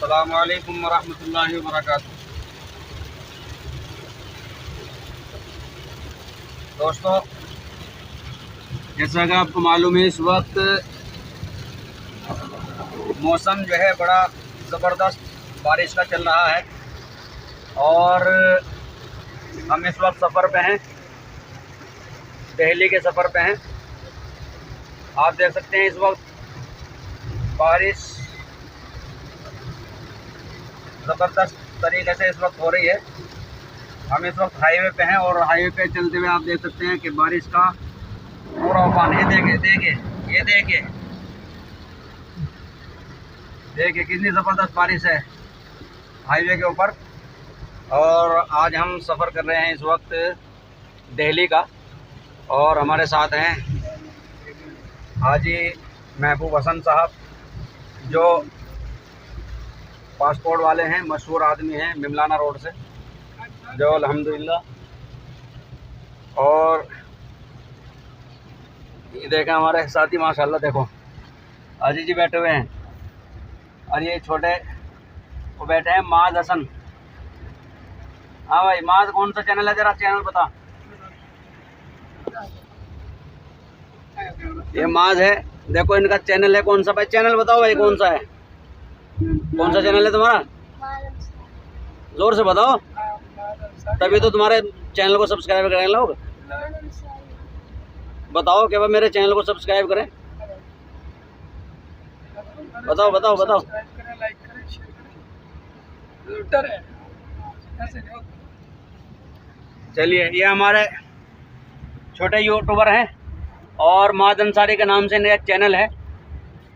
अस्सलामुअलैकुम वरहमतुल्लाहि वबरकातुहू। दोस्तों, जैसा कि आपको मालूम है, इस वक्त मौसम जो है बड़ा ज़बरदस्त बारिश का चल रहा है और हम इस वक्त सफ़र पे हैं, दिल्ली के सफ़र पे हैं। आप देख सकते हैं इस वक्त बारिश ज़बरदस्त तरीके से इस वक्त हो रही है। हम इस वक्त हाईवे पे हैं और हाईवे पे चलते हुए आप देख सकते हैं कि बारिश का पूरा उफान। ये देखिए कितनी ज़बरदस्त बारिश है हाईवे के ऊपर। और आज हम सफ़र कर रहे हैं इस वक्त दिल्ली का और हमारे साथ हैं हाजी महबूब हसन साहब, जो पासपोर्ट वाले हैं, मशहूर आदमी हैं मिमलाना रोड से, जो अल्हम्दुलिल्लाह। और ये देखें हमारे साथी, माशाल्लाह देखो हाजी जी बैठे हुए हैं और ये छोटे वो बैठे हैं माज हसन। हाँ भाई, माज कौन सा चैनल है, जरा चैनल बता। ये माज है, देखो इनका चैनल है। कौन सा भाई चैनल बताओ भाई, कौन सा है, कौन सा चैनल है तुम्हारा, जोर से बताओ तभी तो तुम्हारे चैनल को सब्सक्राइब करेंगे लोग। बताओ कि भाई मेरे चैनल को सब्सक्राइब करें, बताओ बताओ बताओ। चलिए, ये हमारे छोटे यूट्यूबर हैं और माद अंसारी के नाम से इनका चैनल है।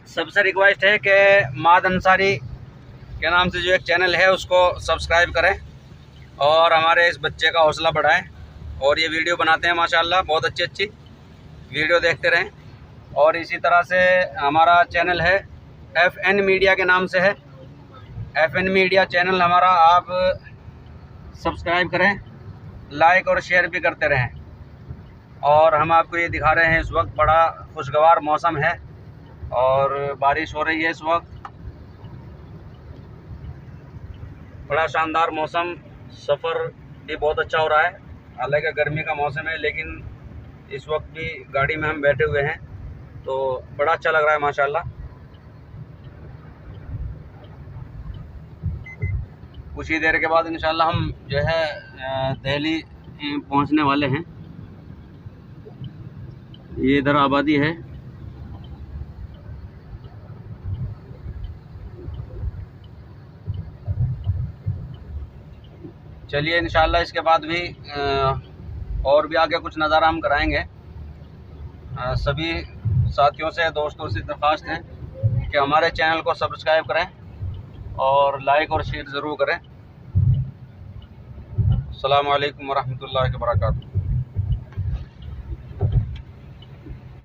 सबसे रिक्वेस्ट है कि माद अंसारी के नाम से जो एक चैनल है उसको सब्सक्राइब करें और हमारे इस बच्चे का हौसला बढ़ाएं। और ये वीडियो बनाते हैं माशाल्लाह, बहुत अच्छी अच्छी वीडियो देखते रहें। और इसी तरह से हमारा चैनल है FN मीडिया के नाम से है, FN मीडिया चैनल हमारा, आप सब्सक्राइब करें, लाइक और शेयर भी करते रहें। और हम आपको ये दिखा रहे हैं, इस वक्त बड़ा खुशगवार मौसम है और बारिश हो रही है इस वक्त, बड़ा शानदार मौसम। सफ़र भी बहुत अच्छा हो रहा है, हालांकि गर्मी का मौसम है, लेकिन इस वक्त भी गाड़ी में हम बैठे हुए हैं तो बड़ा अच्छा लग रहा है माशाल्लाह। कुछ ही देर के बाद इंशाल्लाह हम जो है दिल्ली पहुंचने वाले हैं। ये इधर आबादी है। चलिए, इंशाल्लाह इसके बाद भी और भी आगे कुछ नज़ारा हम कराएंगे। सभी साथियों से, दोस्तों से दरख्वास्त है कि हमारे चैनल को सब्सक्राइब करें और लाइक और शेयर ज़रूर करें। अस्सलामु अलैकुम वरहमतुल्लाहि वबरकातुहू।